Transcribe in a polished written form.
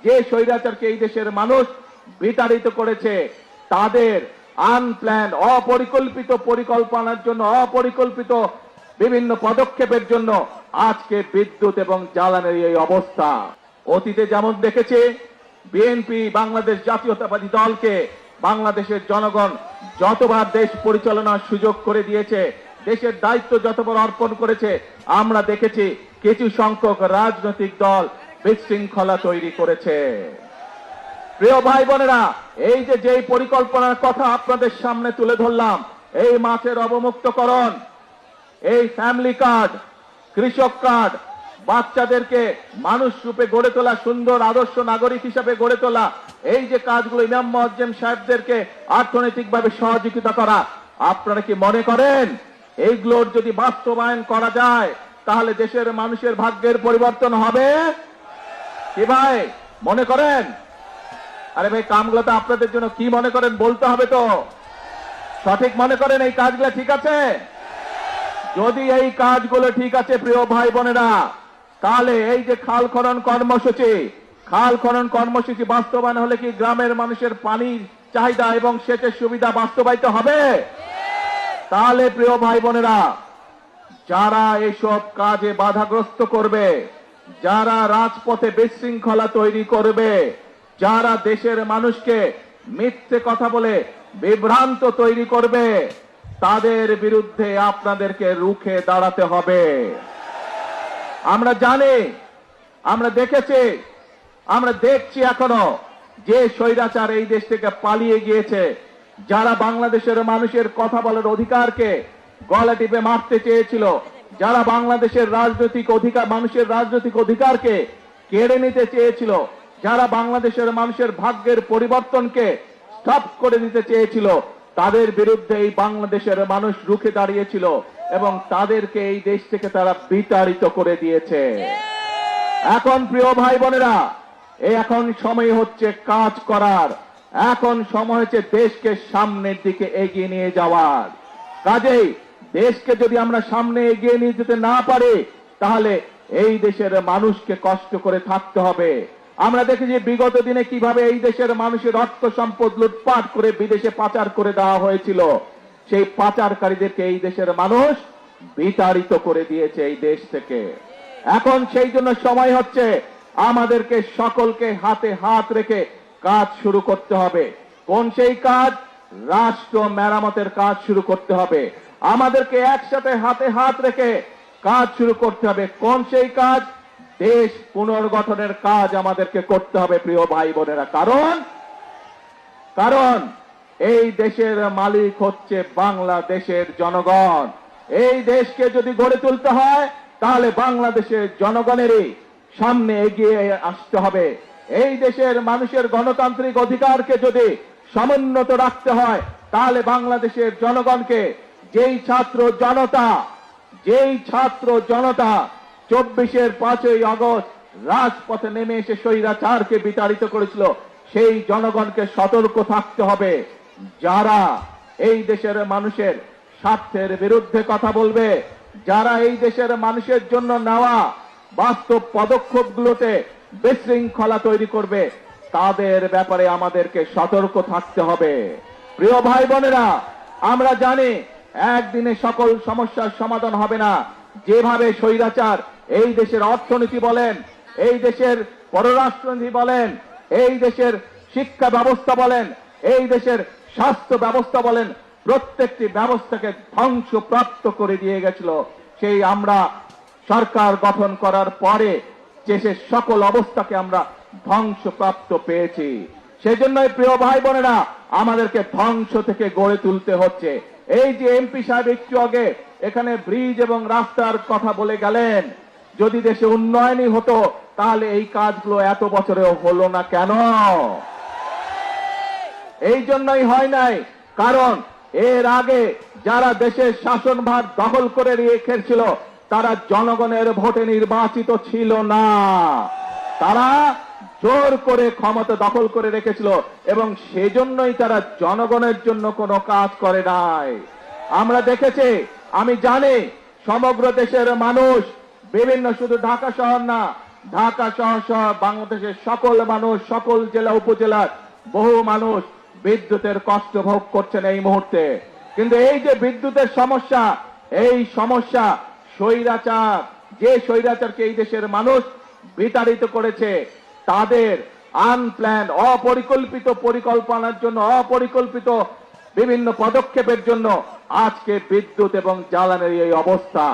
যে স্বৈরাচারকে এই দেশের মানুষ বিতাড়িত করেছে তাদের আনপ্ল্যান্ড অপরিকল্পিত পরিকল্পনার জন্য অপরিকল্পিত বিভিন্ন পদক্ষেপের জন্য আজকে বিদ্যুৎ এবং জ্বালানির এই অবস্থা। অতীতে যেমন দেখেছে বিএনপি বাংলাদেশ জাতীয়তাবাদী দলকে বাংলাদেশের জনগণ যতবার দেশ পরিচালনার সুযোগ করে দিয়েছে, দেশের দায়িত্ব যতবার অর্পণ করেছে, আমরা দেখেছি কিছু সংখ্যক রাজনৈতিক দল বিশৃঙ্খলা তৈরি করেছে। প্রিয় ভাই বোনেরা, এই যে পরিকল্পনার কথা আপনাদের সামনে তুলে ধরলাম, এই মাছের অবমুক্তকরণ, এই ফ্যামিলি কার্ড, কৃষক কার্ড, বাচ্চাদেরকে মানুষ রূপে গড়ে তোলা, সুন্দর আদর্শ নাগরিক হিসাবে গড়ে তোলা, এই যে কাজগুলো, ইমাম মুয়াজ্জেম সাহেবদেরকে অর্থনৈতিকভাবে সহযোগিতা করা, আপনারা কি মনে করেন এইগুলোর যদি বাস্তবায়ন করা যায় তাহলে দেশের মানুষের ভাগ্যের পরিবর্তন হবে? কি ভাই মনে করেন? আরে ভাই, কামগুলো তো আপনাদের জন্য কি মনে করেন বলতে হবে তো। সঠিক মনে করেন এই কাজগুলো ঠিক আছে? যদি এই কাজগুলো ঠিক আছে প্রিয় ভাই বোনেরা, তাহলে এই যে খাল খনন কর্মসূচি বাস্তবায়ন হলে কি গ্রামের মানুষের পানির চাহিদা এবং সেচের সুবিধা বাস্তবায়িত হবে? তাহলে প্রিয় ভাই বোনেরা, যারা এসব কাজে বাধাগ্রস্ত করবে, যারা রাজপথে বিশৃঙ্খলা তৈরি করবে, যারা দেশের মানুষকে মিথ্যে কথা বলে বিভ্রান্ত তৈরি করবে, তাদের বিরুদ্ধে আপনাদেরকে রুখে দাঁড়াতে হবে। আমরা জানি, আমরা দেখেছি, আমরা দেখছি এখনো যে স্বৈরাচার এই দেশ থেকে পালিয়ে গিয়েছে, যারা বাংলাদেশের মানুষের কথা বলার অধিকারকে গলা টিপে মারতে চেয়েছিল, যারা বাংলাদেশের রাজনৈতিক অধিকার, মানুষের রাজনৈতিক অধিকারকে কেড়ে নিতে চেয়েছিল, যারা বাংলাদেশের মানুষের ভাগ্যের পরিবর্তনকে স্টপ করে দিতে চেয়েছিল, তাদের বিরুদ্ধে এই বাংলাদেশের মানুষ রুখে দাঁড়িয়েছিল এবং তাদেরকে এই দেশ থেকে তারা বিতাড়িত করে দিয়েছে। এখন প্রিয় ভাই বোনেরা, এখন সময় হচ্ছে কাজ করার, এখন সময় হচ্ছে দেশকে সামনের দিকে এগিয়ে নিয়ে যাওয়ার। কাজেই দেশকে যদি আমরা সামনে এগিয়ে নিয়ে যেতে না পারি তাহলে এই দেশের মানুষকে কষ্ট করে থাকতে হবে। আমরা দেখেছি বিগত দিনে কিভাবে এই দেশের মানুষের অর্থ সম্পদ লুটপাট করে বিদেশে পাচার করে দেওয়া হয়েছিল। সেই পাচারকারীদেরকে এই দেশের মানুষ বিতাড়িত করে দিয়েছে এই দেশ থেকে। এখন সেই জন্য সময় হচ্ছে আমাদেরকে সকলকে হাতে হাত রেখে কাজ শুরু করতে হবে। কোন সেই কাজ? রাষ্ট্র মেরামতের কাজ শুরু করতে হবে। আমাদেরকে একসাথে হাতে হাত রেখে কাজ শুরু করতে হবে। কোন সেই কাজ? দেশ পুনর্গঠনের কাজ আমাদেরকে করতে হবে প্রিয় ভাই বোনেরা। কারণ এই দেশের মালিক হচ্ছে বাংলাদেশের জনগণ। এই দেশকে যদি গড়ে তুলতে হয় তাহলে বাংলাদেশের জনগণেরই সামনে এগিয়ে আসতে হবে। এই দেশের মানুষের গণতান্ত্রিক অধিকারকে যদি সমুন্নত রাখতে হয় তাহলে বাংলাদেশের জনগণকে যেই ছাত্র জনতা 24-এর 5ই আগস্ট রাজপথে নেমে এসে স্বৈরাচারকে বিতাড়িত করেছিল, সেই জনগণকে সতর্ক থাকতে হবে। যারা এই দেশের মানুষের স্বার্থের বিরুদ্ধে কথা বলবে, যারা এই দেশের মানুষের জন্য নেওয়া বাস্তব পদক্ষেপগুলোতে বিশৃঙ্খলা তৈরি করবে, তাদের ব্যাপারে আমাদেরকে সতর্ক থাকতে হবে। প্রিয় ভাই বোনেরা, আমরা জানি একদিনে সকল সমস্যার সমাধান হবে না। যেভাবে স্বৈরাচার এই দেশের অর্থনীতি বলেন, এই দেশের পররাষ্ট্রনীতি বলেন, এই দেশের শিক্ষা ব্যবস্থা বলেন, এই দেশের স্বাস্থ্য ব্যবস্থা বলেন, প্রত্যেকটি ব্যবস্থাকে ধ্বংসপ্রাপ্ত করে দিয়ে গেছিল, সেই আমরা সরকার গঠন করার পরে দেশের সকল অবস্থাকে আমরা ধ্বংসপ্রাপ্ত পেয়েছি। সেজন্যই প্রিয় ভাই বোনেরা, আমাদেরকে ধ্বংস থেকে গড়ে তুলতে হচ্ছে। এই যে এমপি সাহেব একটু আগে এখানে ব্রিজ এবং রাস্তার কথা বলে গেলেন, যদি দেশে উন্নয়নই হতো তাহলে এই কাজগুলো এত বছরেও হলো না কেন? এই জন্যই হয় নাই, কারণ এর আগে যারা দেশের শাসনভার দখল করে রেখেছিল তারা জনগণের ভোটে নির্বাচিত ছিল না। তারা জোর করে ক্ষমতা দখল করে রেখেছিল এবং সেজন্যই তারা জনগণের জন্য কোনো কাজ করে নাই। আমরা দেখেছি, আমি জানি সমগ্র দেশের মানুষ, বিভিন্ন শুধু ঢাকা শহর না, ঢাকা সহ বাংলাদেশের সকল মানুষ, সকল জেলা উপজেলার বহু মানুষ বিদ্যুতের কষ্ট ভোগ করছেন এই মুহূর্তে। কিন্তু এই যে বিদ্যুতের সমস্যা, এই সমস্যা স্বৈরাচার, যে স্বৈরাচারকে এই দেশের মানুষ বিতাড়িত করেছে, তাদের আনপ্ল্যান, অপরিকল্পিত পরিকল্পনার জন্য, অপরিকল্পিত বিভিন্ন পদক্ষেপের জন্য আজকে বিদ্যুৎ এবং জ্বালানির এই অবস্থা।